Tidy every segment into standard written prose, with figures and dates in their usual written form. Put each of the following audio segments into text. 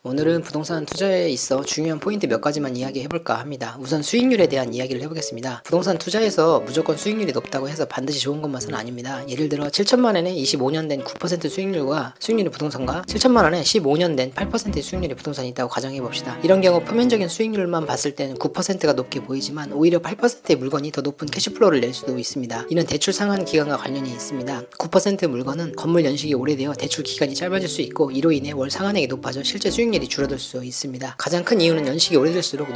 오늘은 부동산 투자에 있어 중요한 포인트 몇 가지만 이야기해볼까 합니다. 우선 수익률에 대한 이야기를 해보겠습니다. 부동산 투자에서 무조건 수익률이 높다고 해서 반드시 좋은 것만은 아닙니다. 예를 들어 7천만원에 25년 된 9% 수익률이 부동산과 7천만원에 15년 된 8%의 수익률이 부동산이 있다고 가정해봅시다. 이런 경우 표면적인 수익률만 봤을 때는 9%가 높게 보이지만 오히려 8%의 물건이 더 높은 캐시플로우를 낼 수도 있습니다. 이는 대출 상환 기간과 관련이 있습니다. 9% 물건은 건물 연식이 오래되어 대출 기간이 짧아질 수 있고 이로 인해 월 상환액이 높아져 실제 수익률이 줄어들 수 있습니다. 가장 큰 이유는 연식이 오래될수록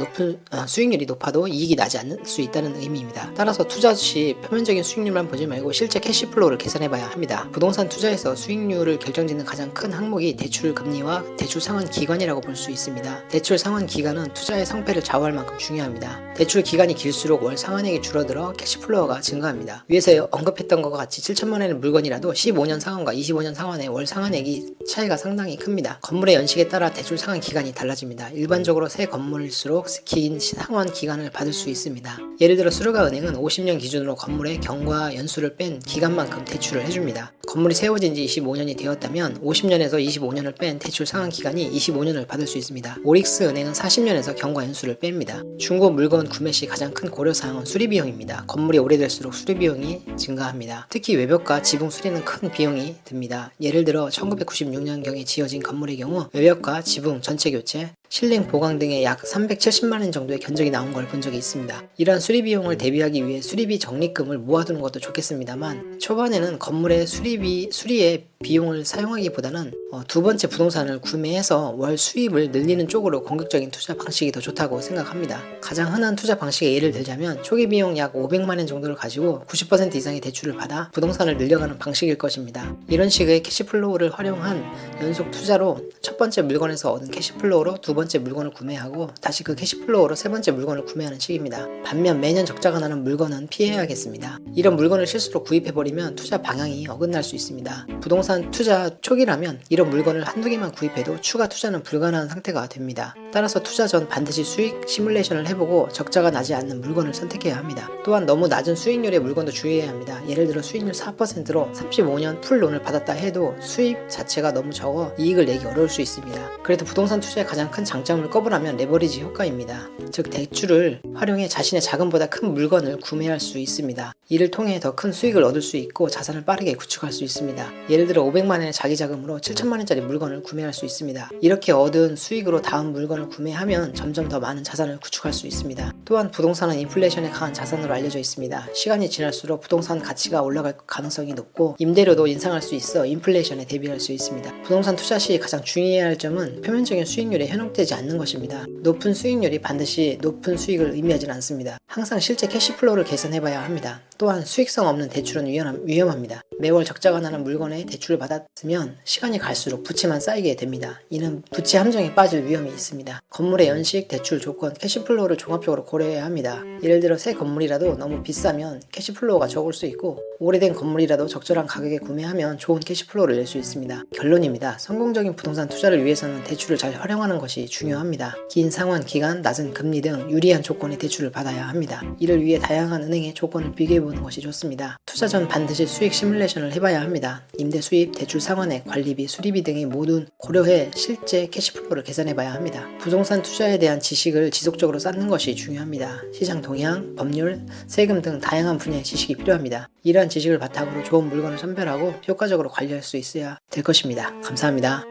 수익률이 높아도 이익이 나지 않을 수 있다는 의미입니다. 따라서 투자 시 표면적인 수익률만 보지 말고 실제 캐시플로우를 계산해봐야 합니다. 부동산 투자에서 수익률을 결정짓는 가장 큰 항목이 대출 금리와 대출 상환 기간이라고 볼 수 있습니다. 대출 상환 기간은 투자의 성패를 좌우할 만큼 중요합니다. 대출 기간이 길수록 월 상환액이 줄어들어 캐시플로우가 증가합니다. 위에서 언급했던 것과 같이 7천만원의 물건이라도 15년 상환과 25년 상환의 월 상환액이 차이가 상당히 큽니다. 건물의 연식에 따라 대출 상환 기간이 달라집니다. 일반적으로 새 건물일수록 긴 상환 기간을 받을 수 있습니다. 예를 들어 수르가 은행은 50년 기준으로 건물의 경과 연수를 뺀 기간만큼 대출을 해줍니다. 건물이 세워진 지 25년이 되었다면 50년에서 25년을 뺀 대출 상환 기간이 25년을 받을 수 있습니다. 오릭스 은행은 40년에서 경과 연수를 뺍니다. 중고 물건 구매 시 가장 큰 고려사항은 수리비용입니다. 건물이 오래될수록 수리비용이 증가합니다. 특히 외벽과 지붕 수리는 큰 비용이 듭니다. 예를 들어 1996년경에 지어진 건물의 경우 외벽과 지붕 전체 교체, 실링 보강 등의 약 370만원 정도의 견적이 나온 걸 본 적이 있습니다. 이러한 수리 비용을 대비하기 위해 수리비 적립금을 모아두는 것도 좋겠습니다만 초반에는 건물의 수리에 비용을 사용하기보다는 두 번째 부동산을 구매해서 월 수입을 늘리는 쪽으로 공격적인 투자 방식이 더 좋다고 생각합니다. 가장 흔한 투자 방식의 예를 들자면 초기 비용 약 500만원 정도를 가지고 90% 이상의 대출을 받아 부동산을 늘려가는 방식일 것입니다. 이런 식의 캐시플로우를 활용한 연속 투자로 첫 번째 물건에서 얻은 캐시플로우로 두 번째 물건을 구매하고 다시 그 캐시플로우로 세 번째 물건을 구매하는 식입니다. 반면 매년 적자가 나는 물건은 피해야겠습니다. 이런 물건을 실수로 구입해버리면 투자 방향이 어긋날 수 있습니다. 부동산 투자 초기라면 이런 물건을 한두 개만 구입해도 추가 투자는 불가능한 상태가 됩니다. 따라서 투자 전 반드시 수익 시뮬레이션을 해보고 적자가 나지 않는 물건을 선택해야 합니다. 또한 너무 낮은 수익률의 물건도 주의해야 합니다. 예를 들어 수익률 4%로 35년 풀론을 받았다 해도 수입 자체가 너무 적어 이익을 내기 어려울 수 있습니다. 그래도 부동산 투자의 가장 큰 장점을 꼽으라면 레버리지 효과입니다. 즉 대출을 활용해 자신의 자금보다 큰 물건을 구매할 수 있습니다. 이를 통해 더 큰 수익을 얻을 수 있고 자산을 빠르게 구축할 수 있습니다. 예를 들어 500만원의 자기 자금으로 7천만원짜리 물건을 구매할 수 있습니다. 이렇게 얻은 수익으로 다음 물건을 구매하면 점점 더 많은 자산을 구축할 수 있습니다. 또한 부동산은 인플레이션에 강한 자산으로 알려져 있습니다. 시간이 지날수록 부동산 가치가 올라갈 가능성이 높고 임대료도 인상할 수 있어 인플레이션에 대비할 수 있습니다. 부동산 투자 시 가장 주의해야 할 점은 표면적인 수익률에 현혹되지 않는 것입니다. 높은 수익률이 반드시 높은 수익을 의미하진 않습니다. 항상 실제 캐시플로우를 계산해봐야 합니다. 또한 수익성 없는 대출은 위험합니다. 매월 적자가 나는 물건에 대출을 받았으면 시간이 갈수록 부채만 쌓이게 됩니다. 이는 부채 함정에 빠질 위험이 있습니다. 건물의 연식, 대출 조건, 캐시플로우를 종합적으로 고려해야 합니다. 예를 들어 새 건물이라도 너무 비싸면 캐시플로우가 적을 수 있고 오래된 건물이라도 적절한 가격에 구매하면 좋은 캐시플로우를 낼 수 있습니다. 결론입니다. 성공적인 부동산 투자를 위해서는 대출을 잘 활용하는 것이 중요합니다. 긴 상환 기간, 낮은 금리 등 유리한 조건의 대출을 받아야 합니다. 이를 위해 다양한 은행의 조건을 비교해보는 것이 좋습니다. 투자 전 반드시 수익 시뮬레이션을 해봐야 합니다. 임대 수입, 대출 상환액, 관리비, 수리비 등의 모든 고려해 실제 캐시플로우를 계산해봐야 합니다. 부동산 투자에 대한 지식을 지속적으로 쌓는 것이 중요합니다. 시장 동향, 법률, 세금 등 다양한 분야의 지식이 필요합니다. 이러한 지식을 바탕으로 좋은 물건을 선별하고 효과적으로 관리할 수 있어야 될 것입니다. 감사합니다.